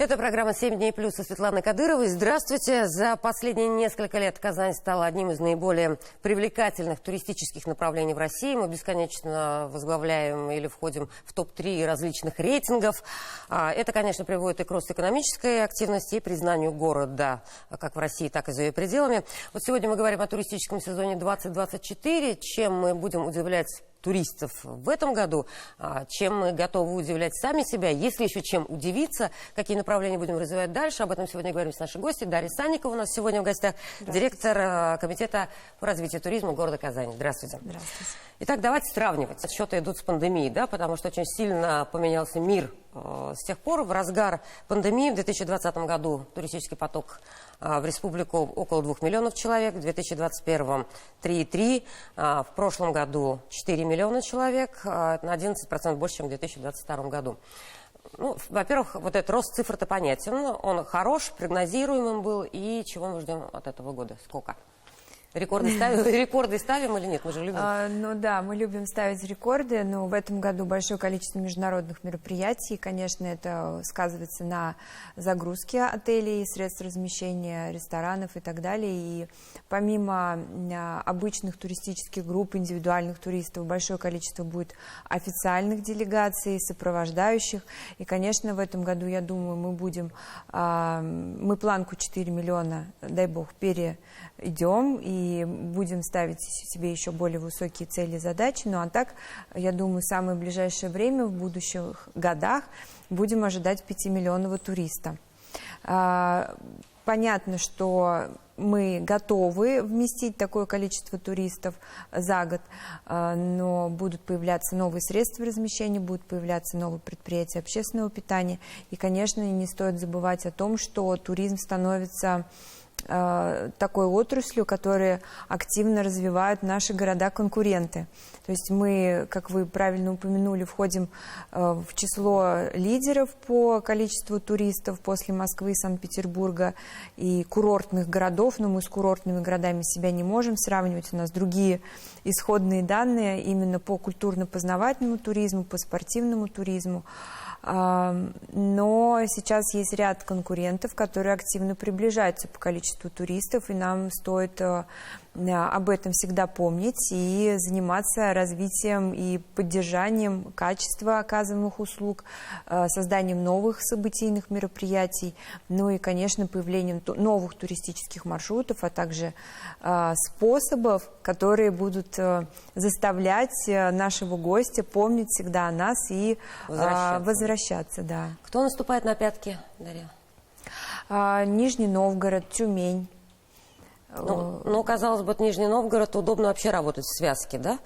Это программа «7 дней плюс» у Светланы Кадыровой. Здравствуйте. За последние несколько лет Казань стала одним из наиболее привлекательных туристических направлений в России. Мы бесконечно возглавляем или входим в топ-3 различных рейтингов. Это, конечно, приводит и к росту экономической активности, и признанию города как в России, так и за ее пределами. Вот сегодня мы говорим о туристическом сезоне 2024. Чем мы будем удивлять туристов в этом году, чем мы готовы удивлять сами себя, если еще чем удивиться, какие направления будем развивать дальше. Об этом сегодня говорим с нашей гостьей. Дарья Санникова у нас сегодня в гостях, директор комитета по развитию туризма города Казани. Здравствуйте. Здравствуйте. Итак, давайте сравнивать. Отсчеты идут с пандемией, да, потому что очень сильно поменялся мир с тех пор. В разгар пандемии в 2020 году туристический поток в республику около 2 миллионов человек, в 2021 3,3, в прошлом году 4 миллиона человек, на 11% больше, чем в 2022 году. Ну, во-первых, вот этот рост цифр-то понятен, он хорош, прогнозируемым был, и чего мы ждем от этого года? Сколько? Рекорды ставим или нет? Мы же любим. Ну да, мы любим ставить рекорды, но в этом году большое количество международных мероприятий. Конечно, это сказывается на загрузке отелей, средств размещения, ресторанов и так далее. И помимо обычных туристических групп, индивидуальных туристов, большое количество будет официальных делегаций, сопровождающих. И, конечно, в этом году, я думаю, мы планку 4 миллиона, дай бог, перейдем и будем ставить себе еще более высокие цели и задачи. Ну а так, я думаю, в самое ближайшее время, в будущих годах, будем ожидать 5-миллионного туриста. Понятно, что мы готовы вместить такое количество туристов за год, но будут появляться новые средства размещения, будут появляться новые предприятия общественного питания. И, конечно, не стоит забывать о том, что туризм становится такой отраслью, которую активно развивают наши города-конкуренты. То есть мы, как вы правильно упомянули, входим в число лидеров по количеству туристов после Москвы, Санкт-Петербурга и курортных городов, но мы с курортными городами себя не можем сравнивать, у нас другие исходные данные именно по культурно-познавательному туризму, по спортивному туризму. Но сейчас есть ряд конкурентов, которые активно приближаются по количеству туристов, и нам стоит об этом всегда помнить и заниматься развитием и поддержанием качества оказываемых услуг, созданием новых событийных мероприятий, ну и, конечно, появлением новых туристических маршрутов, а также способов, которые будут заставлять нашего гостя помнить всегда о нас и возвращаться. Да. Кто наступает на пятки, Дарья? Нижний Новгород, Тюмень. Ну, казалось бы, Нижний Новгород удобно вообще работать в связке, да?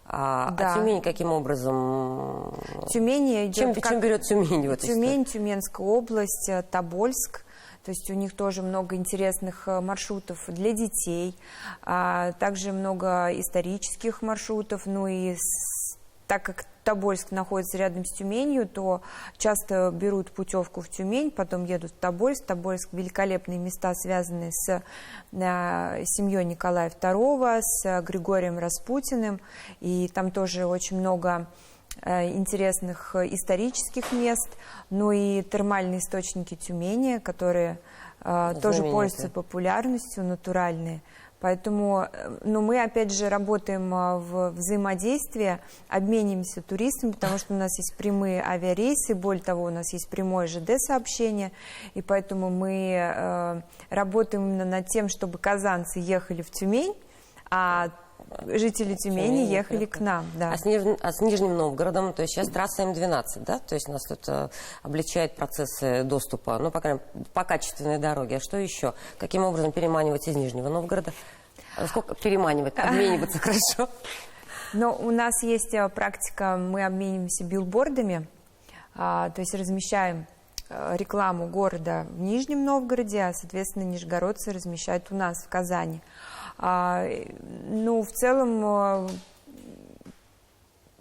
Да. А Тюмень каким образом? Тюмень идет чем берет Тюмень в этой Тюмень, Тюменская область, Тобольск. То есть у них тоже много интересных маршрутов для детей, также много исторических маршрутов. Ну и так как Тобольск находится рядом с Тюменью, то часто берут путевку в Тюмень, потом едут в Тобольск. Тобольск – великолепные места, связанные с семьей Николая II, с Григорием Распутиным. И там тоже очень много интересных исторических мест. Ну и термальные источники Тюмени, которые тоже пользуются популярностью, натуральные. Поэтому мы, опять же, работаем в взаимодействии, обмениваемся туристами, потому что у нас есть прямые авиарейсы, более того, у нас есть прямое ЖД-сообщение, и поэтому мы работаем именно над тем, чтобы казанцы ехали в Тюмень, а жители Тюмени ехали к нам. Да. А с Нижним Новгородом, то есть сейчас трасса М12, да? То есть нас тут облегчает процессы доступа, ну, по качественной дороге. А что еще? Каким образом переманивать из Нижнего Новгорода? Сколько переманивать? Обмениваться хорошо? Но у нас есть практика, мы обмениваемся билбордами, то есть размещаем рекламу города в Нижнем Новгороде, а, соответственно, нижегородцы размещают у нас в Казани. Ну, в целом,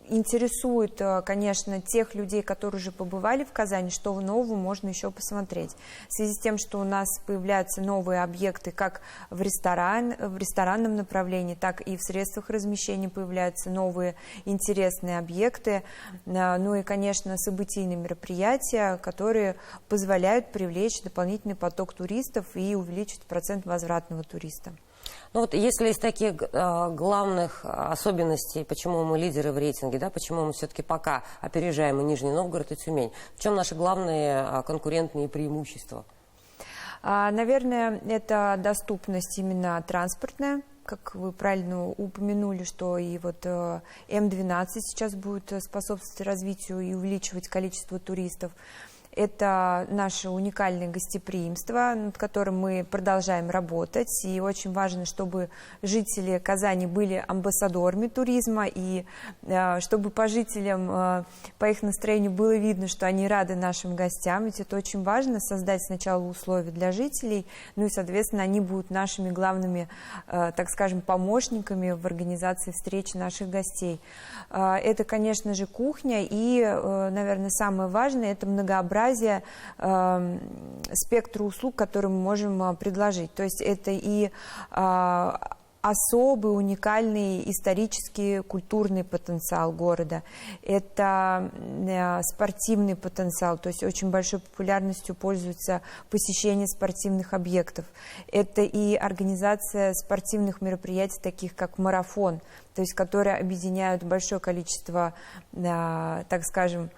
интересует, конечно, тех людей, которые уже побывали в Казани, что нового можно еще посмотреть. В связи с тем, что у нас появляются новые объекты как в ресторанном направлении, так и в средствах размещения появляются новые интересные объекты. Ну и, конечно, событийные мероприятия, которые позволяют привлечь дополнительный поток туристов и увеличить процент возвратного туриста. Ну вот если из таких главных особенностей, почему мы лидеры в рейтинге, да, почему мы все-таки пока опережаем и Нижний Новгород, и Тюмень, в чем наши главные конкурентные преимущества? Наверное, это доступность именно транспортная. Как вы правильно упомянули, что и вот М12 сейчас будет способствовать развитию и увеличивать количество туристов. Это наше уникальное гостеприимство, над которым мы продолжаем работать. И очень важно, чтобы жители Казани были амбассадорами туризма, и чтобы по жителям, по их настроению было видно, что они рады нашим гостям. Ведь это очень важно, создать сначала условия для жителей, ну и, соответственно, они будут нашими главными, так скажем, помощниками в организации встречи наших гостей. Это, конечно же, кухня, и, наверное, самое важное – это многообразие спектра услуг, которые мы можем предложить. То есть это и особый, уникальный исторический, культурный потенциал города. Это спортивный потенциал, то есть очень большой популярностью пользуется посещение спортивных объектов. Это и организация спортивных мероприятий, таких как марафон, то есть которые объединяют большое количество, так скажем,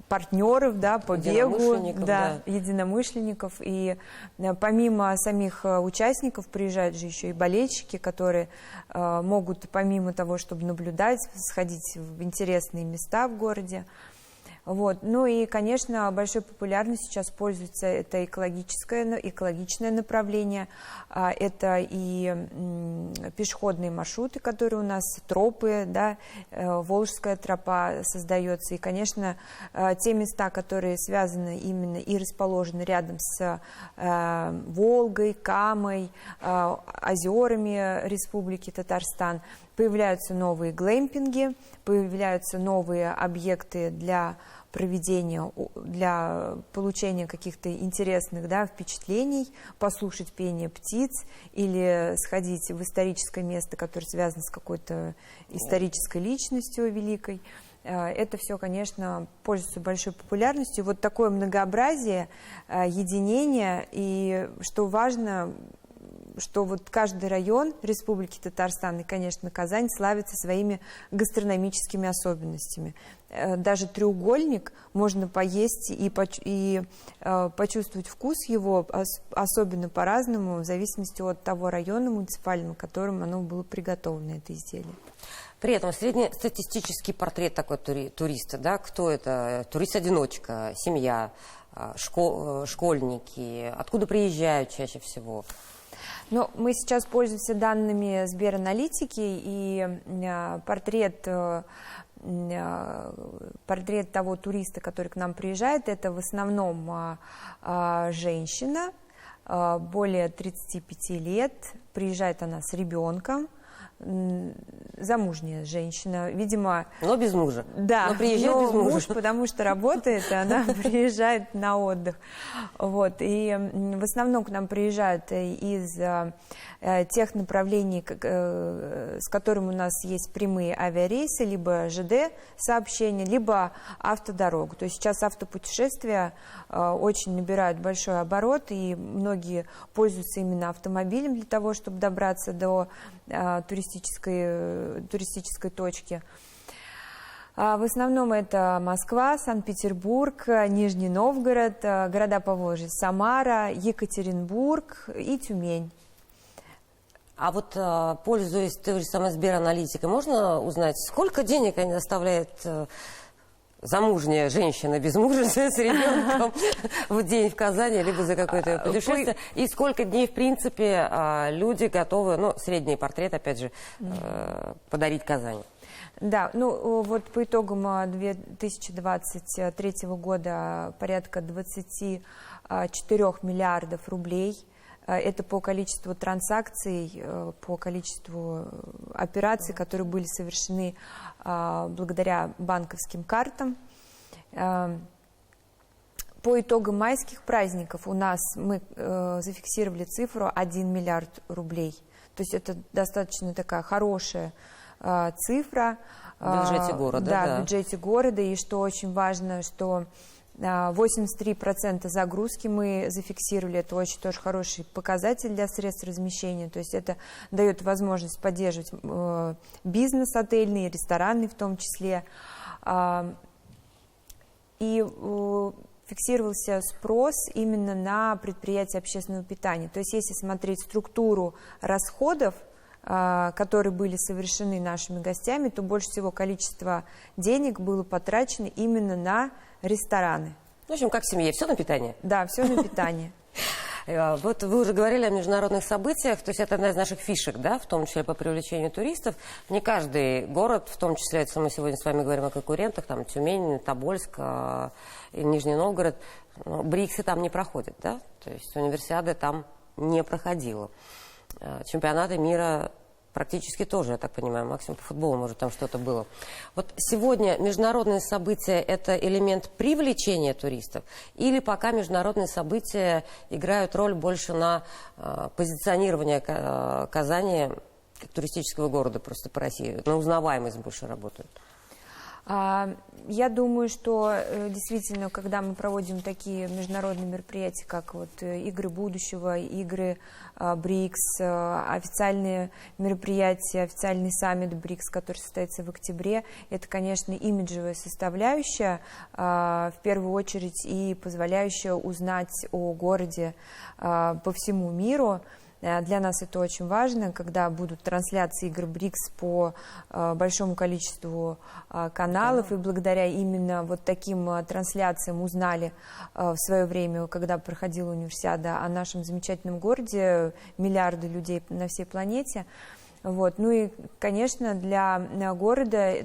партнеров, да, по бегу, единомышленников. И помимо самих участников приезжают же еще и болельщики, которые могут, помимо того, чтобы наблюдать, сходить в интересные места в городе. Вот. Ну и, конечно, большой популярностью сейчас пользуется это экологичное направление, это и пешеходные маршруты, которые у нас, тропы, да, Волжская тропа создается, и, конечно, те места, которые связаны именно и расположены рядом с Волгой, Камой, озерами Республики Татарстан. Появляются новые глэмпинги, появляются новые объекты для проведения, для получения каких-то интересных, да, впечатлений, послушать пение птиц или сходить в историческое место, которое связано с какой-то исторической личностью великой. Это все, конечно, пользуется большой популярностью. Вот такое многообразие, единение, и, что важно, что вот каждый район Республики Татарстан и, конечно, Казань славится своими гастрономическими особенностями. Даже треугольник можно поесть и почувствовать вкус его особенно по-разному, в зависимости от того района муниципального, которым оно было приготовлено, это изделие. При этом среднестатистический портрет такой туриста, да, кто это? Турист-одиночка, семья, школьники, откуда приезжают чаще всего? Но мы сейчас пользуемся данными Сбераналитики, и портрет того туриста, который к нам приезжает, это в основном женщина, более 35 лет, приезжает она с ребенком, замужняя женщина, видимо... Но без мужа. Да, но приезжает без мужа. Муж, потому что работает, и она приезжает на отдых. Вот. И в основном к нам приезжают из тех направлений, с которыми у нас есть прямые авиарейсы, либо ЖД сообщения, либо автодорогу. То есть сейчас автопутешествия очень набирают большой оборот, и многие пользуются именно автомобилем для того, чтобы добраться до туристической точки. В основном это Москва, Санкт-Петербург, Нижний Новгород, города Поволжья, Самара, Екатеринбург и Тюмень. А вот, пользуясь той же самой Сбераналитикой, можно узнать, сколько денег они оставляют замужняя женщина без мужа с ребенком в день в Казани, либо за какое-то путешествие, и сколько дней, в принципе, люди готовы, ну, средний портрет, опять же, подарить Казани? Да, ну вот по итогам 2023 года порядка 24 миллиардов рублей Это по количеству транзакций, по количеству операций, которые были совершены благодаря банковским картам. По итогам майских праздников у нас мы зафиксировали цифру 1 миллиард рублей. То есть это достаточно такая хорошая цифра. В бюджете города. Да, в бюджете города. И что очень важно, что 83% загрузки мы зафиксировали. Это очень тоже хороший показатель для средств размещения. То есть это дает возможность поддерживать бизнес отельный, ресторанный в том числе. И фиксировался спрос именно на предприятия общественного питания. То есть если смотреть структуру расходов, которые были совершены нашими гостями, то больше всего количество денег было потрачено именно на рестораны. В общем, как в семье, все на питание? Да, все на питание. Вот вы уже говорили о международных событиях, то есть это одна из наших фишек, да, в том числе по привлечению туристов. Не каждый город, в том числе, если мы сегодня с вами говорим о конкурентах, там Тюмень, Тобольск, Нижний Новгород, БРИКСы там не проходят, да, то есть универсиады там не проходило. Чемпионаты мира практически тоже, я так понимаю, максимум по футболу, может, там что-то было. Вот сегодня международные события – это элемент привлечения туристов, или пока международные события играют роль больше на позиционирование Казани как туристического города просто по России, на узнаваемость больше работают? Я думаю, что действительно, когда мы проводим такие международные мероприятия, как вот игры будущего, игры БРИКС, официальные мероприятия, официальный саммит БРИКС, который состоится в октябре, это, конечно, имиджевая составляющая, в первую очередь, и позволяющая узнать о городе по всему миру. Для нас это очень важно, когда будут трансляции игр БРИКС по большому количеству каналов, и благодаря именно вот таким трансляциям узнали в свое время, когда проходила универсиада, о нашем замечательном городе, миллиарды людей на всей планете. Вот. Ну и, конечно, для города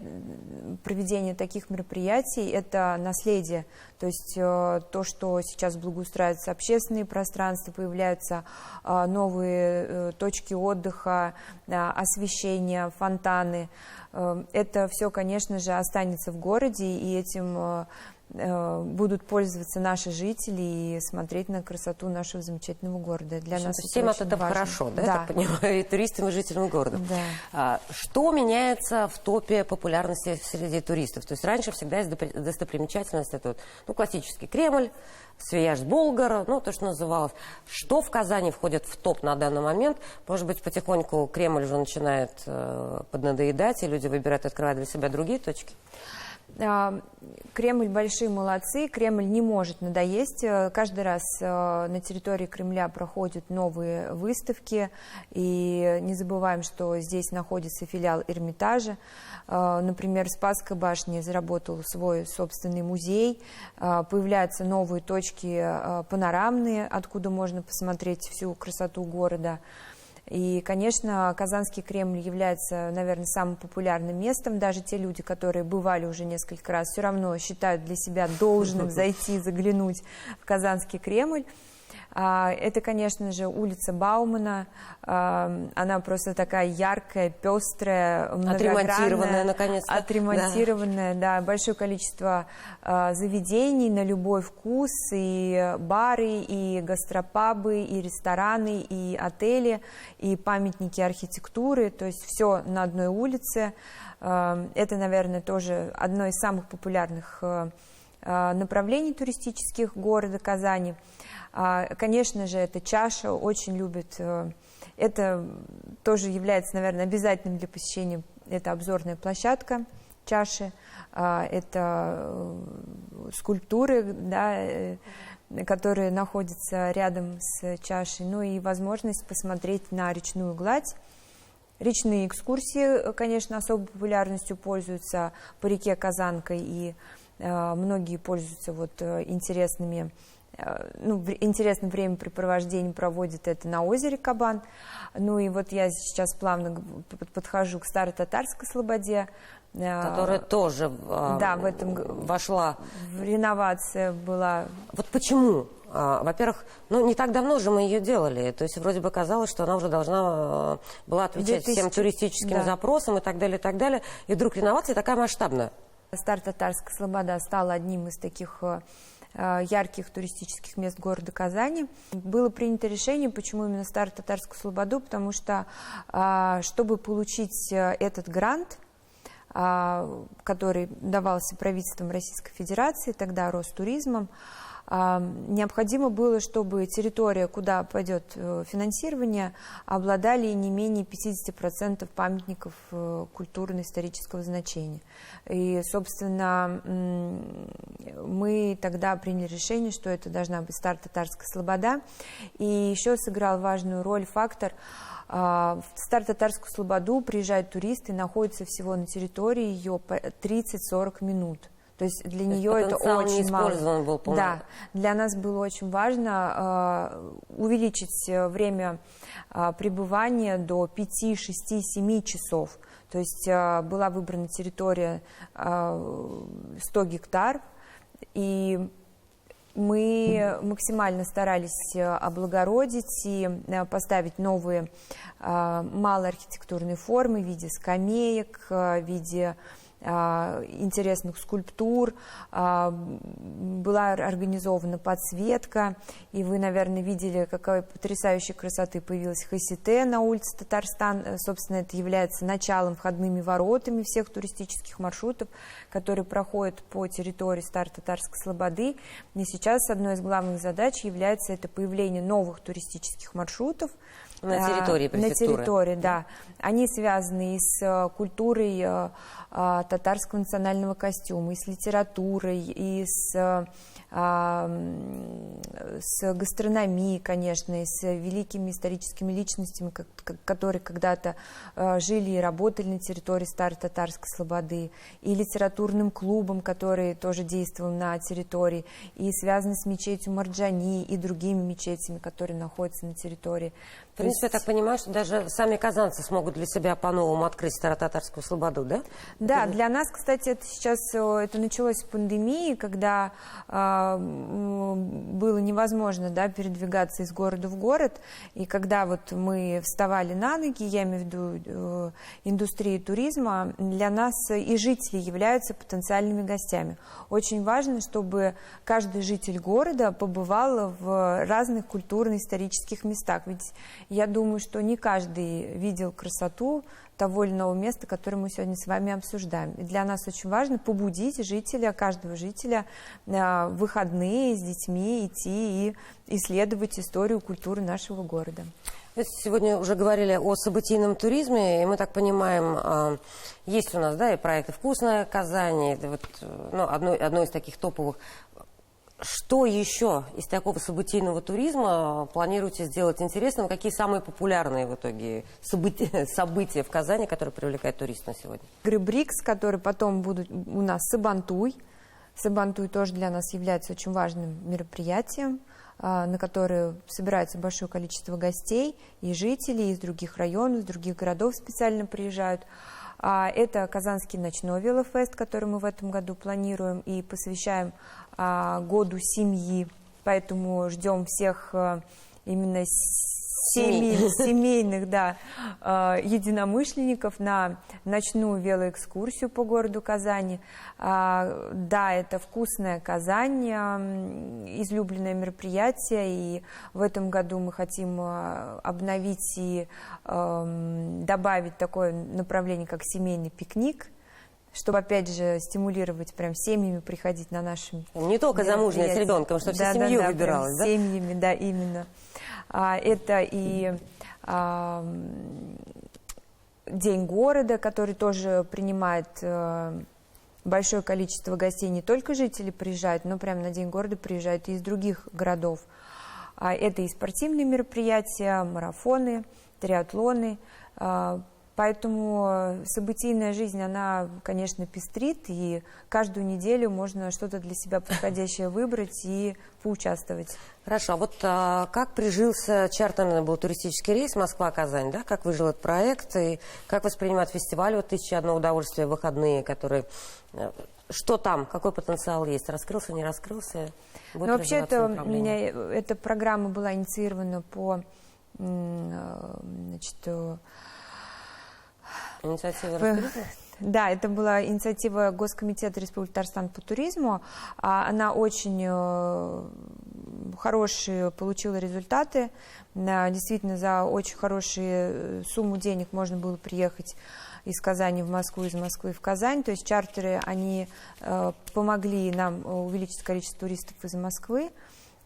проведение таких мероприятий – это наследие. То есть то, что сейчас благоустраиваются общественные пространства, появляются новые точки отдыха, освещение, фонтаны. Это все, конечно же, останется в городе, и этим будут пользоваться наши жители и смотреть на красоту нашего замечательного города. Для нас всем от этого хорошо, да, я так понимаю, и туристам, и жителям города. Да. Что меняется в топе популярности среди туристов? То есть раньше всегда есть достопримечательность, это вот, ну, классический Кремль, Свияжск-Болгар, ну, то, что называлось. Что в Казани входит в топ на данный момент? Может быть, потихоньку Кремль уже начинает поднадоедать, и люди выбирают открывать для себя другие точки? Кремль большие молодцы, Кремль не может надоесть. Каждый раз на территории Кремля проходят новые выставки, и не забываем, что здесь находится филиал Эрмитажа. Например, Спасская башня заработала свой собственный музей, появляются новые точки панорамные, откуда можно посмотреть всю красоту города. И, конечно, Казанский Кремль является, наверное, самым популярным местом. Даже те люди, которые бывали уже несколько раз, все равно считают для себя должным зайти, заглянуть в Казанский Кремль. Это, конечно же, улица Баумана. Она просто такая яркая, пестрая, многогранная. Отремонтированная, наконец-то. Отремонтированная, да. Большое количество заведений на любой вкус. И бары, и гастропабы, и рестораны, и отели, и памятники архитектуры. То есть все на одной улице. Это, наверное, тоже одно из самых популярных направлений туристических города Казани. Конечно же, это чаша, очень любят. Это тоже является, наверное, обязательным для посещения. Это обзорная площадка чаши, это скульптуры, да, которые находятся рядом с чашей, ну и возможность посмотреть на речную гладь. Речные экскурсии, конечно, особой популярностью пользуются по реке Казанкой, и многие пользуются вот интересным времяпрепровождением проводят это на озере Кабан. Ну и вот я сейчас плавно подхожу к Старо-Татарской слободе. Которая тоже в этом вошла. Реновация была. Вот почему Во-первых, не так давно же мы ее делали. То есть вроде бы казалось, что она уже должна была отвечать всем туристическим запросам и так далее, и так далее. И вдруг реновация такая масштабная. Старо-Татарская слобода стала одним из таких ярких туристических мест города Казани. Было принято решение, почему именно Старо-Татарскую слободу, потому что, чтобы получить этот грант, который давался правительством Российской Федерации, тогда Ростуризмом, необходимо было, чтобы территория, куда пойдет финансирование, обладали не менее 50% памятников культурно-исторического значения. И, собственно, мы тогда приняли решение, что это должна быть Старо-Татарская слобода. И еще сыграл важную роль фактор: в Старо-Татарскую слободу приезжают туристы, находятся всего на территории ее 30-40 минут. То есть для нее это очень мало. Был, да, для нас было очень важно увеличить время пребывания до 5, 6, 7 часов. То есть была выбрана территория 100 гектар, и мы максимально старались облагородить и поставить новые малоархитектурные формы в виде скамеек, в виде интересных скульптур, была организована подсветка, и вы, наверное, видели, какой потрясающей красоты появилась Хасите на улице Татарстан. Собственно, это является началом, входными воротами всех туристических маршрутов, которые проходят по территории Старо-Татарской слободы. И сейчас одной из главных задач является это появление новых туристических маршрутов, на территории префектуры. На территории, да. Они связаны и с культурой татарского национального костюма, и с литературой, и с гастрономией, конечно, и с великими историческими личностями, которые когда-то жили и работали на территории Старо-Татарской слободы, и литературным клубом, который тоже действовал на территории, и связаны с мечетью Марджани и другими мечетями, которые находятся на территории. В принципе, я так понимаю, что даже сами казанцы смогут для себя по-новому открыть Старо-Татарскую слободу, да? Да, для нас, кстати, это сейчас началось в пандемии, когда было невозможно, да, передвигаться из города в город, и когда вот мы вставали на ноги, я имею в виду индустрию туризма, для нас и жители являются потенциальными гостями. Очень важно, чтобы каждый житель города побывал в разных культурно-исторических местах, ведь я думаю, что не каждый видел красоту того или иного места, которое мы сегодня с вами обсуждаем. И для нас очень важно побудить жителя, каждого жителя в выходные с детьми идти и исследовать историю, культуру нашего города. Вы сегодня уже говорили о событийном туризме, и мы так понимаем, есть у нас, да, и проекты «Вкусная Казань», это вот, одно из таких топовых. Что еще из такого событийного туризма планируете сделать интересным? Какие самые популярные в итоге события в Казани, которые привлекают туристов на сегодня? Игры БРИКС, которые потом будут у нас Сабантуй. Сабантуй тоже для нас является очень важным мероприятием, на которое собирается большое количество гостей, и жителей из других районов, из других городов специально приезжают. Это Казанский ночной велофест, который мы в этом году планируем и посвящаем году семьи, поэтому ждем всех именно семейных, да, единомышленников на ночную велоэкскурсию по городу Казани. Да, это «Вкусная Казань», излюбленное мероприятие, и в этом году мы хотим обновить и добавить такое направление, как семейный пикник, чтобы, опять же, стимулировать прям семьями приходить на наши не только замужняя с ребенком, чтобы вся семью выбиралась, да? Семьями, да, именно. Это и День города, который тоже принимает большое количество гостей. Не только жители приезжают, но прямо на День города приезжают и из других городов. Это и спортивные мероприятия, марафоны, триатлоны. Поэтому событийная жизнь, она, конечно, пестрит, и каждую неделю можно что-то для себя подходящее выбрать и поучаствовать. Хорошо, а вот как прижился чартерный был туристический рейс Москва-Казань, да? Как выжил этот проект, и как воспринимают фестиваль вот «1001 удовольствие» в выходные, который Что там? Какой потенциал есть? Раскрылся, не раскрылся? Будет Но вообще развиваться эта программа была инициирована по значит, инициатива Ростуризма? Да, это была инициатива Госкомитета Республики Татарстан по туризму. Она очень хорошие получила результаты. Действительно, за очень хорошую сумму денег можно было приехать из Казани в Москву, из Москвы в Казань. То есть чартеры, они помогли нам увеличить количество туристов из Москвы.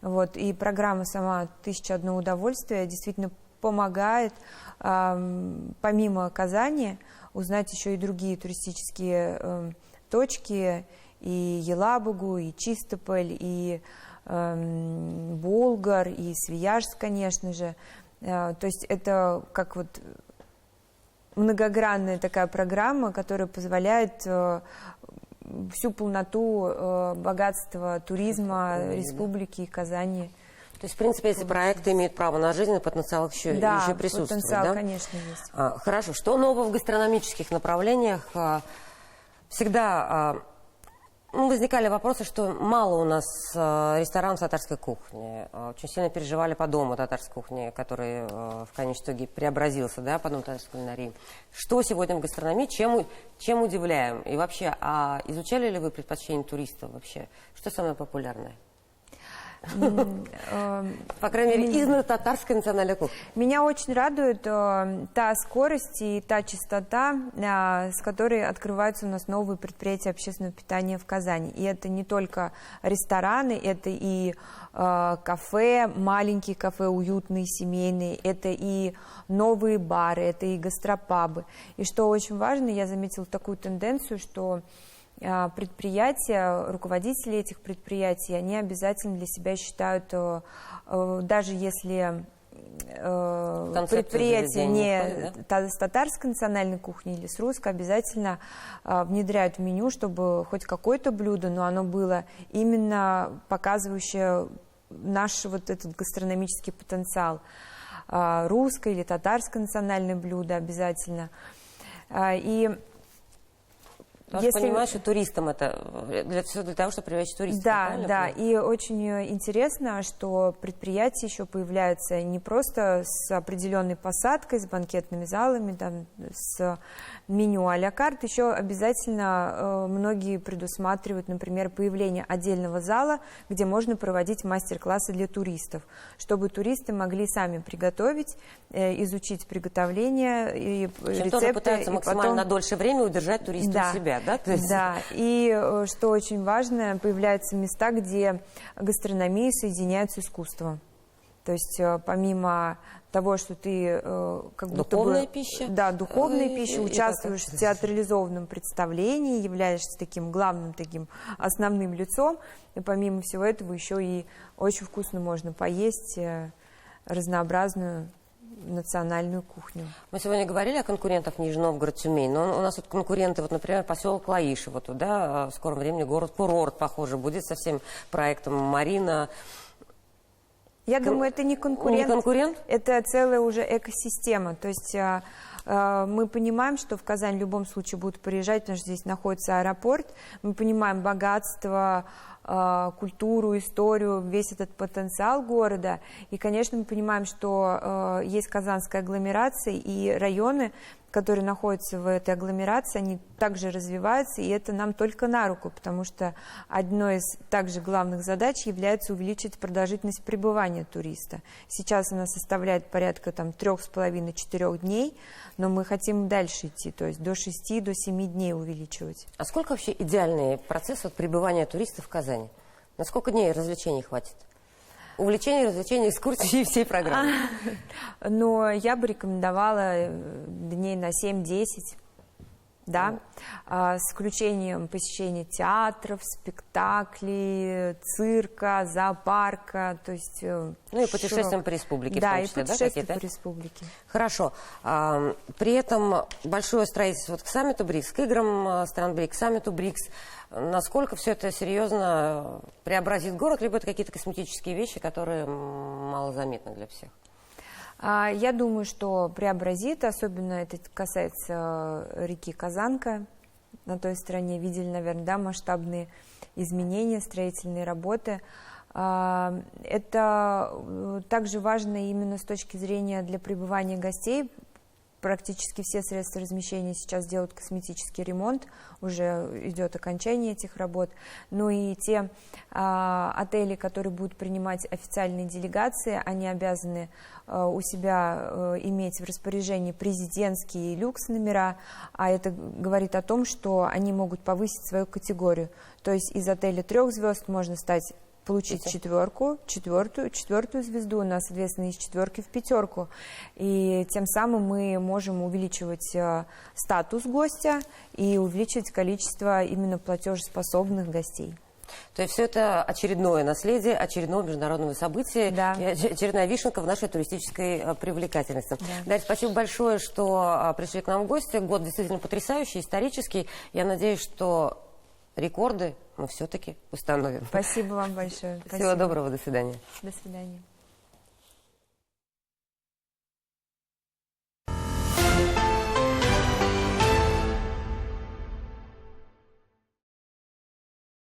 Вот. И программа сама «1001 удовольствие» действительно помогает, помимо Казани, узнать еще и другие туристические точки, и Елабугу, и Чистополь, и Болгар, и Свияжск, конечно же. То есть это как вот многогранная такая программа, которая позволяет всю полноту богатства туризма республики и Казани. То есть, в принципе, эти проекты имеют право на жизнь, и потенциал еще присутствует. Потенциал, да, конечно, есть. Хорошо. Что нового в гастрономических направлениях? Всегда возникали вопросы, что мало у нас ресторанов татарской кухни. Очень сильно переживали по дому татарской кухни, который в конечном итоге преобразился, да, по дому татарской кулинарии. Что сегодня в гастрономии? Чем удивляем? И вообще, изучали ли вы предпочтения туристов вообще? Что самое популярное? По крайней мере, из татарской национальной кухни. Меня очень радует та скорость и та частота, с которой открываются у нас новые предприятия общественного питания в Казани. И это не только рестораны, это и кафе, маленькие кафе, уютные, семейные, это и новые бары, это и гастропабы. И что очень важно, я заметила такую тенденцию, что предприятия, руководители этих предприятий, они обязательно для себя считают, даже если предприятие не с татарской национальной кухни или с русской, обязательно внедряют в меню, чтобы хоть какое-то блюдо, но оно было именно показывающее наш вот этот гастрономический потенциал. Русское или татарское национальное блюдо обязательно. И потому что понимаешь, что туристам это все для того, чтобы привлечь туристов. Да, и очень интересно, что предприятия еще появляются не просто с определенной посадкой, с банкетными залами, там, с меню а-ля карт, еще обязательно многие предусматривают, например, появление отдельного зала, где можно проводить мастер-классы для туристов, чтобы туристы могли сами приготовить, изучить приготовление и рецепты. Тоже пытаются максимально на дольшее время удержать туристов у себя. Да? Да, и что очень важно, появляются места, где гастрономия соединяется с искусством. То есть помимо того, что ты как будто духовная бы... пища. Да, духовная пища, участвуешь в театрализованном представлении, являешься таким главным, таким основным лицом, и помимо всего этого еще и очень вкусно можно поесть разнообразную национальную кухню. Мы сегодня говорили о конкурентах Нижний Новгород, Тюмень, но у нас вот конкуренты, вот, например, поселок Лаишево, туда в скором времени город-курорт, похоже, будет со всем проектом Марина. Я думаю, это не конкурент. Не конкурент? Это целая уже экосистема. То есть мы понимаем, что в Казань в любом случае будут приезжать, потому что здесь находится аэропорт. Мы понимаем богатство, культуру, историю, весь этот потенциал города. И, конечно, мы понимаем, что есть казанская агломерация, и районы, которые находятся в этой агломерации, они также развиваются, и это нам только на руку, потому что одной из также главных задач является увеличить продолжительность пребывания туриста. Сейчас она составляет порядка 3,5-4 дней, но мы хотим дальше идти, то есть до 6, до 7 дней увеличивать. А сколько вообще идеальный процесс пребывания туристов в Казани? На сколько дней развлечений хватит? Увлечение, развлечение, экскурсии и всей программы. Но я бы рекомендовала дней на 7-10, да, с включением посещения театров, спектаклей, цирка, зоопарка, то есть... Ну и путешествием по республике, да, в том числе, и путешествия по республике. Хорошо. При этом большое строительство к саммиту БРИКС, к играм стран БРИКС, к саммиту БРИКС. Насколько все это серьезно преобразит город, либо это какие-то косметические вещи, которые малозаметны для всех? Я думаю, что преобразит, особенно это касается реки Казанка. на той стороне, видели, наверное, да, масштабные изменения, строительные работы. Это также важно именно с точки зрения для пребывания гостей. Практически все средства размещения сейчас делают косметический ремонт, уже идет окончание этих работ. Ну и те отели, которые будут принимать официальные делегации, они обязаны у себя иметь в распоряжении президентские люкс номера, а это говорит о том, что они могут повысить свою категорию. То есть из отеля 3 звезд можно получить четвертую звезду, соответственно, из 4 в 5. И тем самым мы можем увеличивать статус гостя и увеличивать количество именно платежеспособных гостей. То есть все это очередное наследие, очередного международного события, да. И очередная вишенка в нашей туристической привлекательности. Да. Дарья, спасибо большое, что пришли к нам в гости. Год действительно потрясающий, исторический. Я надеюсь, что рекорды мы все-таки установим. Спасибо вам большое. Всего доброго, до свидания. До свидания.